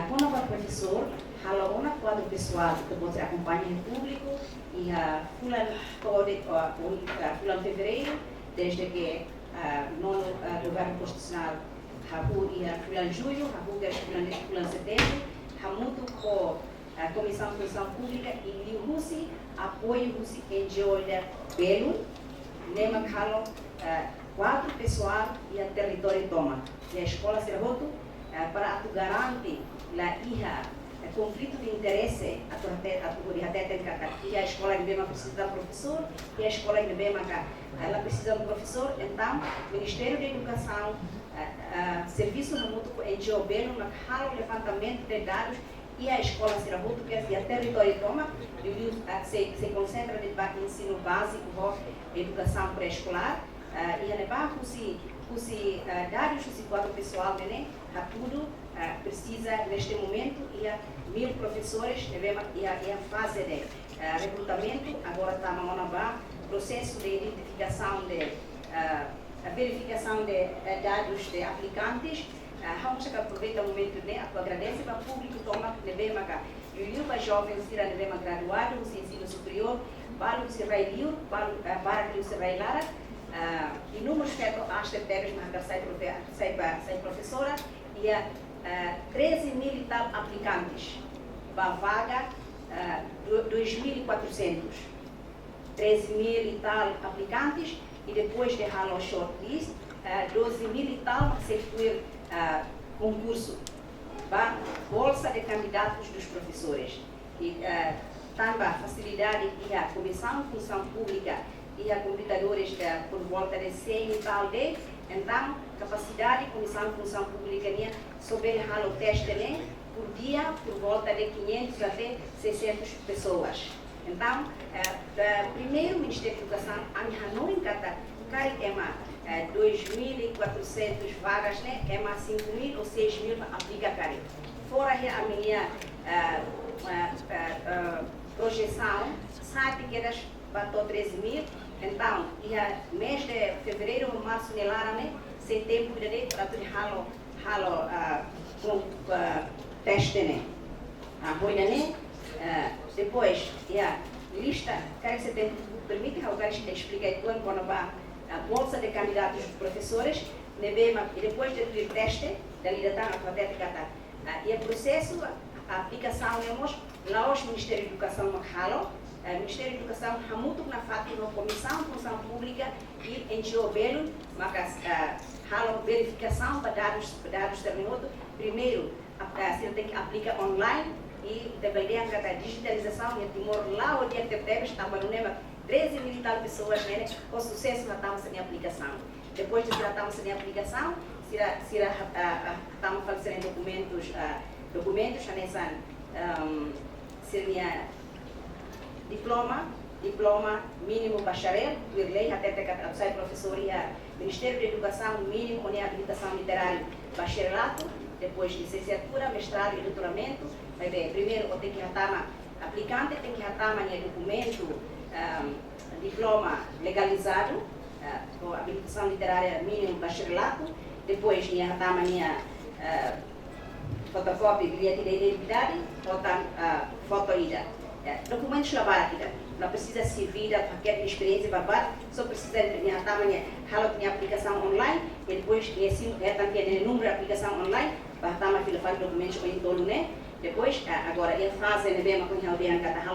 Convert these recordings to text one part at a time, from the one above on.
Quando o professor, há uma quadro pessoal que você acompanha em público e a fulano fevereiro, desde que nono governo constitucional, Rabu e a fulano julho, Rabu e a fulano setembro, Hamuto com a Comissão de Função Pública e Liu Russi, apoio Russi em Geolha Belo, Nema Kalo, quadro pessoal e a território toma. E a escola Serroto, para garantir a conflito de interesse e a escola que precisa de professor e a escola que ela precisa de professor, então o Ministério da Educação, serviço no mútuo em Geobelo, no levantamento de dados e a escola Serroto, que é a território toma, se concentra no ensino básico, educação pré-escolar, e a levar os dados, o quadro pessoal, a tudo precisa neste momento e a 1000 professores e a fase de recrutamento agora está na processo de identificação a verificação de dados de aplicantes. Vamos aproveitar o momento de agradecer para o público toma para jovens que irão graduar no ensino superior para o Israel para o Israel e números que acho que temos na sai professora e 13 mil e tal aplicantes para a vaga 2.400 13 mil e tal aplicantes e depois de halo shortlist 12 mil e tal se foi concurso para bolsa de candidatos dos professores e também a facilidade e a Comissão de Função Pública e a computadores por volta de 100 e tal de então capacidade de Comissão de Função Pública sobre o teste por dia por volta de 500 até 600 pessoas. Então, primeiro o Ministério da Educação não encata ema 2.400 vagas, ema 5.000 ou 6.000 aplica cari. Fora a minha projeção, sabe que eras bateu 13.000, então, e a mês de fevereiro, março, setembro, para tudo teste, depois, a lista, quero que você tenha, permite que eu explique quando vai a bolsa de candidatos dos professores, e depois do teste, da liderança alfabética, e o processo, a aplicação, lá o Ministério da Educação, o Ministério da Educação, muito na Comissão de Função Pública e em Geobelo, verificação para dados terminados. Primeiro, você tem que aplicar online e deveria a digitalização e Timor lá o dia que teve estava no NEMA 13 mil e tal pessoas com sucesso na estamos em aplicação. Depois de estamos em aplicação, estamos fazendo documentos nessa seria diploma mínimo bacharel, por lei até a professoria, Ministério da Educação mínimo ou habilitação literária bacharelato, depois licenciatura, mestrado e doutoramento. Primeiro tem que estar aplicante, tem que estar documento, diploma legalizado, com habilitação literária mínimo bacharelato, depois tem que estar fotocópia, bilhete de identidade, foto ida. Documentos lá para não precisa servir para qualquer experiência para só precisa de aplicação online e depois também número de aplicação online para fazer documentos em todo depois agora a fase é bem com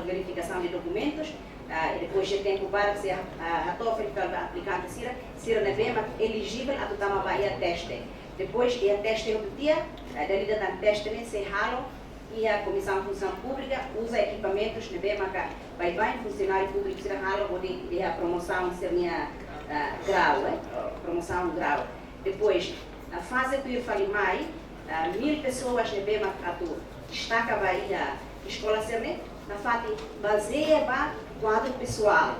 verificação de documentos e depois de tempo para se a aplicante ser bem elegível a tomar a teste depois e a teste do dia da teste se halo e a Comissão de Função Pública usa equipamentos de BMK vai funcionário público será algo de a promoção seria grau, promoção grau. Depois a fase que eu falei mais 1000 pessoas de BMK destaca a escola serme na fase baseia para quadro pessoal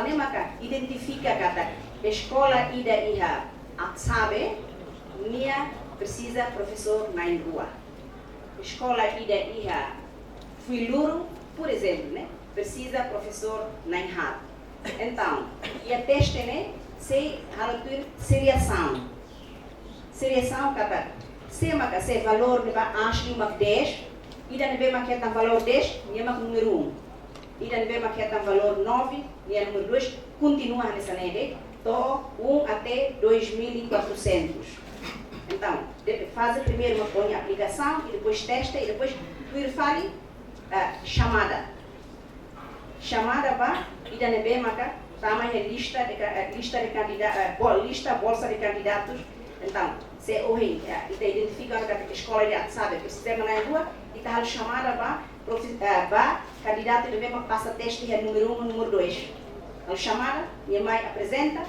nem maca identifica cada escola ida sabe minha precisa professor na rua escola ida filuro, por exemplo, precisa professor na enrada. Então, e a teste, se seriação, cada Se maka se valor neba asli mak 10, ida nebe maqueta valor 10, nia mak número 1. Ida nebe maqueta valor 9, nia número 2, continua nessa nede, to 1 até 2.400. Então, faz primeiro uma põe a aplicação, e depois testa, e depois tu fale chamada. Chamada para ida nebe maka tamanho lista de candidatos, lista bolsa de candidatos. Então, se hoje identifica a escola de sabe que o sistema na rua e está chamada para candidato de mesmo passa teste número 1 número 2. Então, chamada, minha mãe apresenta,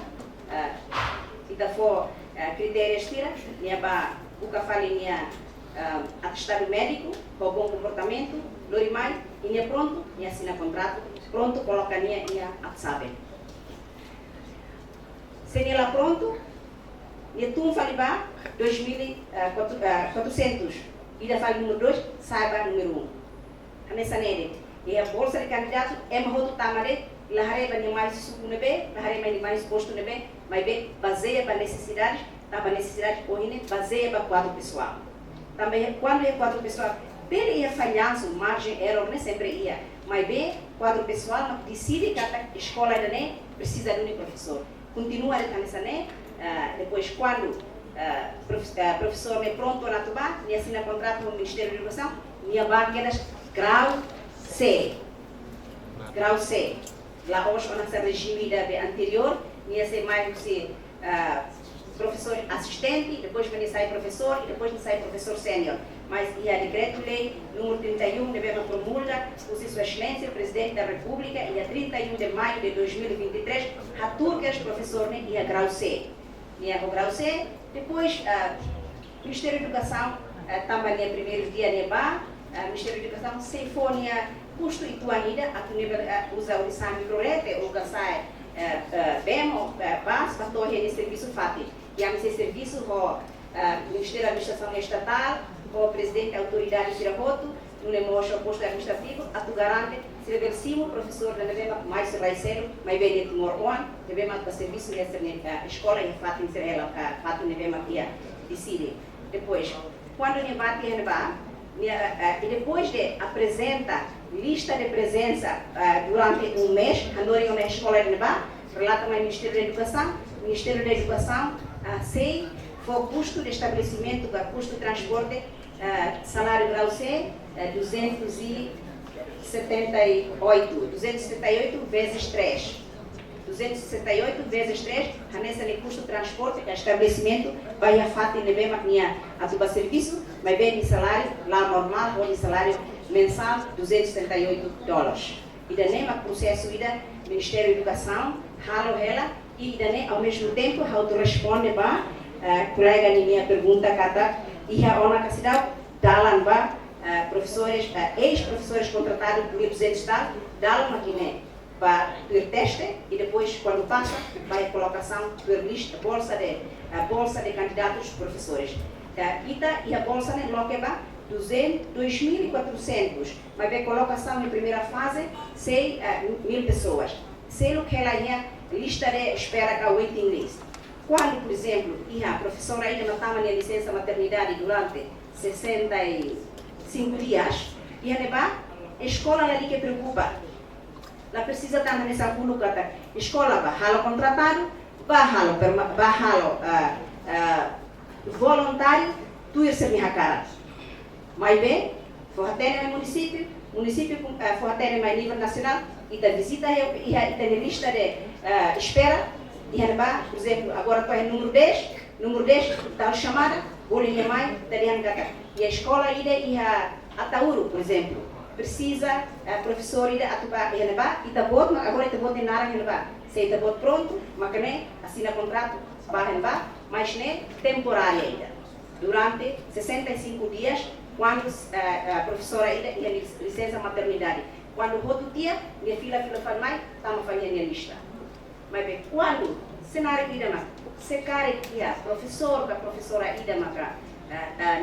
e da for critérios tira, minha ba o que fala minha atestado médico, com bom comportamento, lorimai, e minha pronto, minha assina contrato, pronto coloca minha sabe. Se ela pronto, e tu fala ba 2.400 e da fala número 2 saiba número 1. Nessa nele e a bolsa de candidato é uma outra tamare lá hareba nem mais suco nebe lá hareba nem mais posto nebe mas bem baseia para necessidade tá para necessidade correndo baseia para quadro pessoal também quando é quadro pessoal ele ia falhanço margem erro nem sempre ia mas bem quadro pessoal não decide que a escola ainda nem precisa de um professor continua nessa né depois quando professor me pronto na Tubá, me assina contrato no Ministério da Educação, minha banca grau C. Grau C. Lá hoje, nessa regime anterior, minha ser mais professor assistente, depois me sai professor e depois me sai professor sênior. Mas e a decreto-lei número 31 devemos promulgar, por Sua Excelência, o Presidente da República, e a 31 de maio de 2023, a turcas professor e a grau C. E a grau C, depois o Ministério da Educação, também no primeiro dia, o Ministério da Educação, se for custo e tua ainda, a tu usa o exame prolete, ou gastar bem, base, para torrer esse serviço fácil. E esse serviço, o Ministério da Administração Estatal, o Presidente da Autoridade Sirahoto, no Lemosho, o posto administrativo, a tu garante, se reversimo, professor da Nevema, mais se vai ser, mas bem de tumor on, Nevema, para serviço nessa escola, e fácil ser ela, fácil Nevema, que decide. Depois, quando a bate e depois de apresenta lista de presença durante um mês, andou na escola de Nevá, relata ao Ministério da Educação, o Ministério da Educação, sei, foi o custo de estabelecimento, o custo de transporte, salário grau C, 278 vezes 3. 268 vezes 3, nessa de custo de transporte, estabelecimento, vai a fato de bem a tuba serviço, mas bem de salário, lá normal, ou de salário mensal, $278. E daí, o processo ida Ministério da Educação, halo ela, e daí, ao mesmo tempo, auto responde para colega minha pergunta, kata, e a ona casidade, dalam ba professores, ex-professores contratados pelo Ministério do Estado, dalam aqui para o teste e depois, quando passa, vai a colocação por lista, bolsa de candidatos professores. E a bolsa ne loqueba 2.400, mas vai colocação na primeira fase 6.000 pessoas. Se o que ela é lista de espera com a waiting list. Quando, por exemplo, a professora ainda não estava na licença maternidade durante 65 dias, e a escola ali que preocupa. Ela precisa estar nessa colocada. Escola vai halo contratado, vai halo voluntário, tu ir ser minha cara. Mas bem, for até no município for até no nível nacional, e da visita e a lista de espera, e por exemplo, agora estou em número 10, está chamada, vou lhe mãe, e a escola ainda e a Tauro, por exemplo. Precisa professor ir a tubar e tá bom agora tá bom de nada se tá bom pronto mas nem assina contrato vai mas nem temporária ainda durante 65 dias quando a professora ainda e licença maternidade quando o outro dia minha filha faz mais estamos fazendo a lista mas bem quando cenário ida se cara que a professora ida na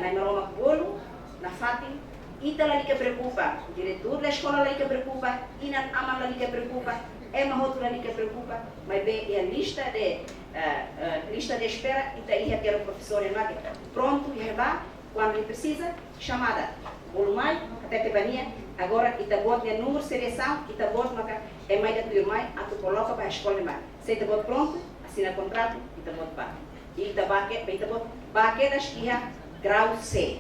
Maroma Bolo na Fátima Ita ali que preocupa, o diretor da escola ali que preocupa, e na ama ali que preocupa, É uma outra que preocupa, mas bem, é a lista de espera, e daí ter o professor pronto, e vai, quando ele precisa, chamada. Volumai, até te bania, agora e bota o número de seleção, e bota é mais da tua irmã, a tu coloca para a escola mais. Se te bota pronto, assina contrato, e te bota para. E te bota baquedas que é grau C.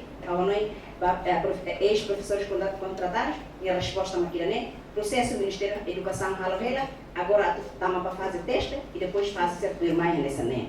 Ex-professores contratados, e a resposta aqui, né? Processo do Ministério da Educação, agora estamos para fazer teste, e depois faz a tua irmã nessa, né?